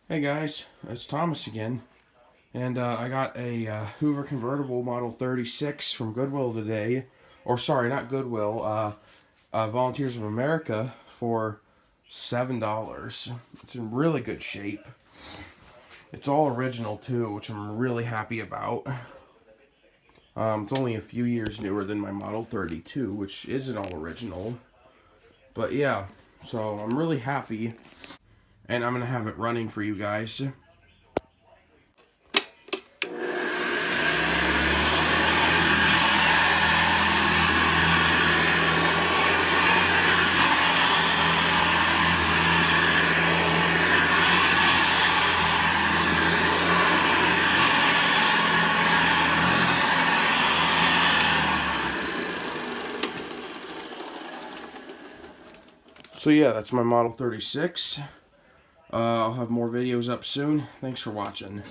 Hey guys, it's Thomas again, and I got a Hoover Convertible Model 36 from Goodwill today, or sorry, not Goodwill, Volunteers of America for $7. It's in really good shape. It's all original too, which I'm really happy about. It's only a few years newer than my Model 32, which isn't all original. But yeah, so I'm really happy, and I'm gonna have it running for you guys. So yeah, that's my Model 36. I'll have more videos up soon. Thanks for watching.